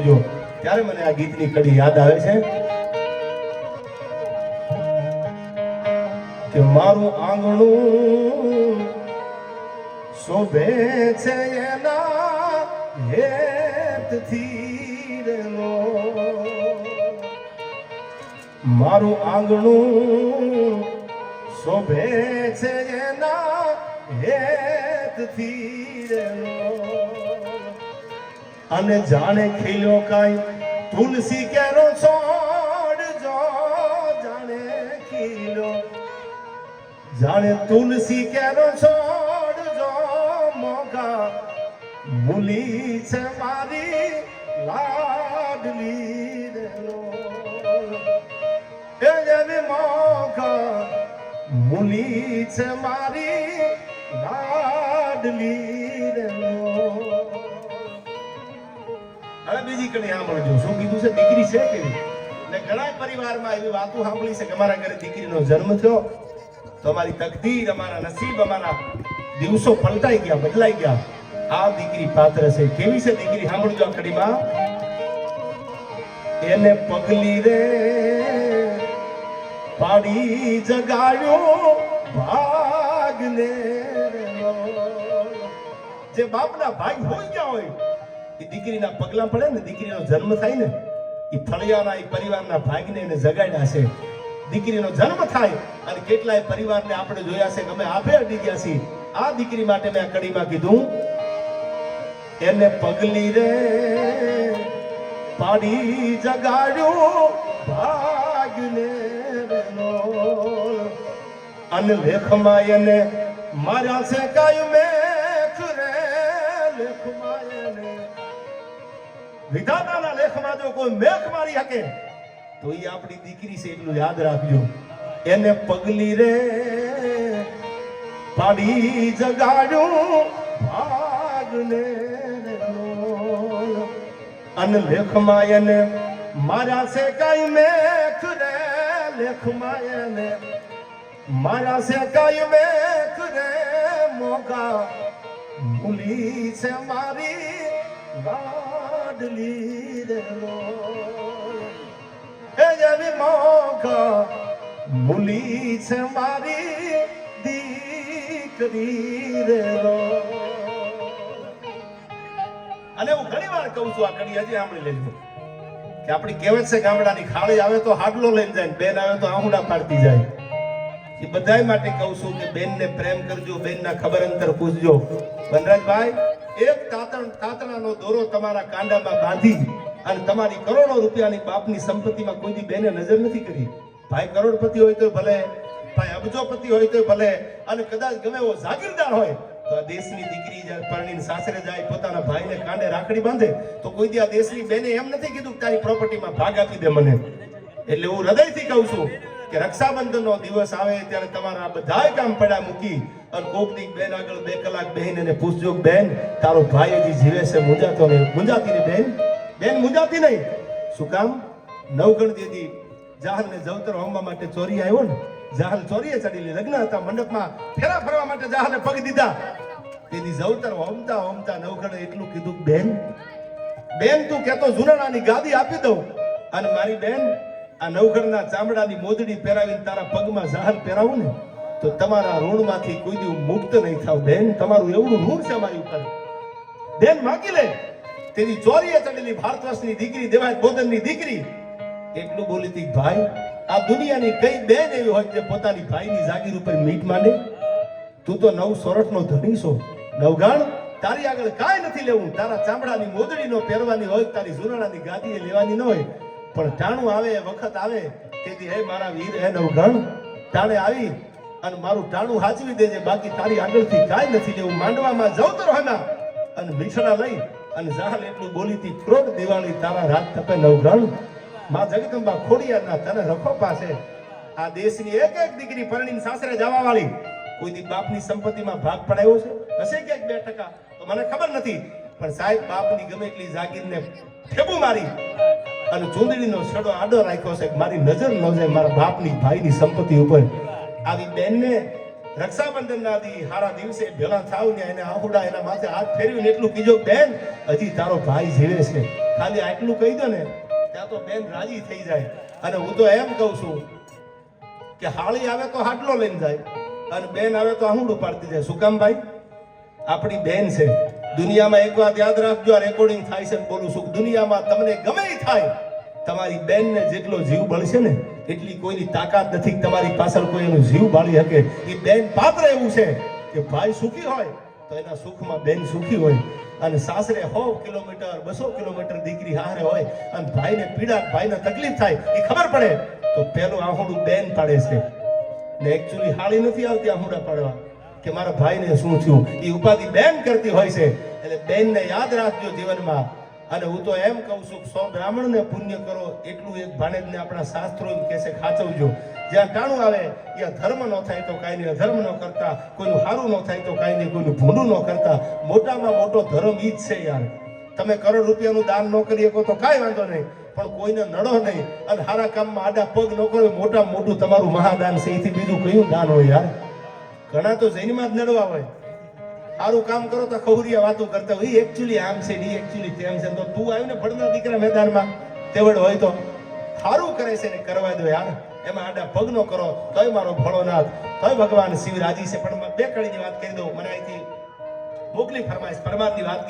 જો ત્યારે મને આ ગીતની કડી યાદ આવે છે કે મારું આંગણું શોભે છે એના હેતથી રેલો, મારું આંગણું શોભે છે એના હેતથી રેલો, અને જાણે ખીલ્યો કાંઈ તુલસી કેરો છોડ જો, જાણે ખીલ્યો જાણે તુલસી કેરો છોડ જો, મોગા મૂલી છે મારી લાડલી રેલો, એ જેવી મોગા મૂલી છે મારી લાડલી રેલો. હવે બીજી કડી સાંભળજો. શું કીધું છે? દીકરી છે કેવી? ને ઘણા પરિવારમાં એવી વાતો સાંભળી છે કે અમારા ઘરે દીકરીનો જન્મ થયો તો અમારી તકદીર, અમારા નસીબ, અમારા દિવસો પલટાઈ ગયા, બદલાઈ ગયા. આ દીકરી પાત્ર છે. કેવી છે દીકરી? સાંભળજો આ કડીમાં. એને પગલી રે પાડી જગાડ્યો ભાગને, જે બાપના ભાગ હોઈ ગયા હોય એ દીકરીના પગલા પડે ને, દીકરીનો જન્મ થાય ને, એ ફળિયાના એ પરિવારના ભાગને એને જગાડ્યા છે. દીકરીનો જન્મ થાય અને કેટલાય પરિવારને આપણે જોયા છે કે અમે આભે અડી ગયા છીએ. આ દીકરી માટે મેં આ કડીમાં કીધું, એને પગલી રે પાડી જગાડ્યો ભાગને, અને લેખમાં એને માર્યા છે કાય મેખ રે, લેખમાં એને વિધાતાના લેખમાં જો કોઈ મેખ મારી શકે તો એ આપણી દીકરી છે, એટલું યાદ રાખજો. એને પગલી રે પાડી જગાડ્યું ભાગને, અને લેખમાં એને મારા છે કઈ મેખ રે, લેખમાં એને મારા છે કઈ મેખ રે, મોગા મૂલી છે મારી લાડલી રેલો, એ જેવી મોગા મૂલી છે મારી દીકરી રેલો. અને હું ઘણી વાર કહું છું, આ કડી હજી સાંભળી લેજો કે આપણી કહેવત છે ગામડાની, ખાલી આવે તો હાડલો લઈને જાય, બેન આવે તો આહુડા પાડતી જાય. એ બધાય માટે કહું છું કે બેનને પ્રેમ કરજો, બેનના ખબર અંતર પૂછજો. વનરાજભાઈ, એક તાતણાનો દોરો તમારા કાંડામાં બાંધી અને તમારી કરોડો રૂપિયાની બાપની સંપત્તિમાં કોઈ દી બેને નજર નથી કરી. ભાઈ કરોડપતિ હોય તો ભલે, ભાઈ અબજોપતિ હોય તો ભલે, અને કદાચ ગમે એવો જાગીરદાર હોય તો આ દેશની દીકરી જ્યારે પરણીને સાસરે જાય, પોતાના ભાઈને કાંડે રાખડી બાંધે તો કોઈ દી આ દેશની બેને એમ નથી કીધું કે તારી પ્રોપર્ટીમાં ભાગ આપી દે મને. એટલે હું હૃદયથી કહું છું કે રક્ષાબંધનનો દિવસ આવે ત્યારે તમારા બધાય કામ પડ્યા મૂકી અને કોકની બેન આગળ 2 કલાક બેહીને એને પૂછજો, બેન તારો ભાઈ હજી જીવે છે? મુંજાતો નહીં, મુંજાતી નહીં બેન, બેન મુંજાતી નહીં. શું કામ? નવગણ દીદી જાહલને જવતર હોમવા માટે ચોરી આવ્યો ને, જાહલ ચોરીએ ચડેલી, લગ્ન હતા, મંડપમાં ફેરા ફરવા માટે જાહલે પગ દીધા. તેથી જવતર હોમતા હોમતા નવગણે એટલું કીધું, બેન બેન તું કેતો જુનાણાની ગાદી આપી દઉં અને મારી બેન આ નવઘણના ચામડાની મોદડી પહેરાવીને તારા પગમાં જાહલ પહેરાવું ને તો તમારા ઋણમાંથી કોઈ દી મુક્ત નહીં થાવ. બેન તમારું એવડું ઋણ છે મારી ઉપર, બેન માગી લે. તેની ચોરીએ ચડેલી ભારત વર્ષની દીકરી, દેવાય બોદનની દીકરી એટલું બોલી હતી, ભાઈ આ દુનિયાની કઈ બેન એવી હોય જે પોતાની ભાઈની જાગીર ઉપર મીઠ માંડે? તું તો 9 સોરઠનો ધણી છો નવઘણ, તારી આગળ કાંઈ નથી લેવું. તારા ચામડાની મોદડીનો પહેરવાની હોય, તારી જુનાણાની ગાદીએ લેવાની ન હોય, પણ ટાણું આવે, વખત આવે તેથી હે મારા વીર, હે નવઘણ ટાણે આવી અને મારું ટાણું હાચવી દેજે, બાકી તારી આગળથી કાંઈ નથી લેવું. માંડવામાં જવતર હોના અને મીઠડા લઈ અને જાહલ એટલું બોલી હતી, ક્રોધ દિવાળી તારા રાત તપે નવઘણ, માં જગદંબા ખોડિયારના તને રખો પાસે. આ દેશની એક એક દીકરી પરણીને સાસરે જવા વાળી કોઈ દી બાપની સંપત્તિમાં ભાગ પડાયો છે? હશે ક્યાંક 2% તો મને ખબર નથી, પણ સાહેબ બાપની ગમે એટલી જાગીરને ઠેબુ મારી અને ચૂંદડીનો છેડો આડો રાખ્યો છે, મારી નજર ન જાય મારા બાપની ભાઈની સંપત્તિ ઉપર. આવી બેનને રક્ષાબંધનના દી હારા દિવસે ભેળા થાવ ને એને આહુડા એના માથે હાથ ફેરવીને એટલું કીજો, બેન હજી તારો ભાઈ જીવે છે, ખાલી આટલું કહી દો ને ત્યાં તો બેન રાજી થઈ જાય. અને હું તો એમ કહું છું કે હાળી આવે તો હાડલો લઈને જાય અને બેન આવે તો આહુડું પાડતી જાય. શું કામ ભાઈ? આપણી બેન છે. દુનિયામાં એક વાત યાદ રાખજો, આ રેકોર્ડિંગ થાય છે બોલું છું, દુનિયામાં તમને ગમે એ થાય, તમારી બેનને જેટલો જીવ બળશે ને એટલી કોઈની તાકાત નથી તમારી પાછળ કોઈ એનો જીવ બાળી શકે. એ બેન પાત્ર એવું છે કે ભાઈ સુખી હોય તો એના સુખમાં બેન સુખી હોય. અને સાસરે 100 કિલોમીટર 200 કિલોમીટર દીકરી હારે હોય અને ભાઈને પીડા, ભાઈને તકલીફ થાય એ ખબર પડે તો પેલું આહુડું બેન પાડે છે ને એકચ્યુઅલી હાળી નથી આવતી આહુડા પાડવા કે મારા ભાઈને શું થયું. એ ઉપાધિ બેન કરતી હોય છે. એટલે બેનને યાદ રાખજો જીવનમાં. અને હું તો એમ કહું છું 100 બ્રાહ્મણને પુણ્ય કરો એટલું એક ભાણેજને આપણા શાસ્ત્રો એમ કહે છે ખાચવજો. જ્યાં ટાણું આવે ત્યાં ધર્મ ન થાય તો કાંઈ નહીં, અધર્મ ન કરતા, કોઈનું સારું ન થાય તો કાંઈ નહીં, કોઈનું ભૂંડું ન કરતા. મોટામાં મોટો ધર્મ ઈ જ છે યાર. તમે કરોડ રૂપિયાનું દાન ન કરી શકો તો કાંઈ વાંધો નહીં, પણ કોઈને નડો નહીં અને સારા કામમાં આડા પગ ન કરો. મોટામાં મોટું તમારું મહાદાન છે. એથી બીજું કયું દાન હોય યાર? ઘણા તો જૈનમાં જ નડવા હોય. સારું કામ કરો તો ખવરિયા વાતો કરતા હોય, એકચ્યુઅલી આમ છે ને એકચ્યુઅલી તેમ છે. તો તું આવ્યું ને ભણના દીકરા મેદાનમાં તેવડ હોય તો સારું કરે છે ને કરવા દો યાર. એમાં આડા પગ નો કરો તોય મારો ભોળોનાથ, તોય ભગવાન શિવ રાજી છે. પણ બે કડીની વાત કરી દઉં, મને અહીંથી મોકલી ફરમાઈશ પરમારની વાત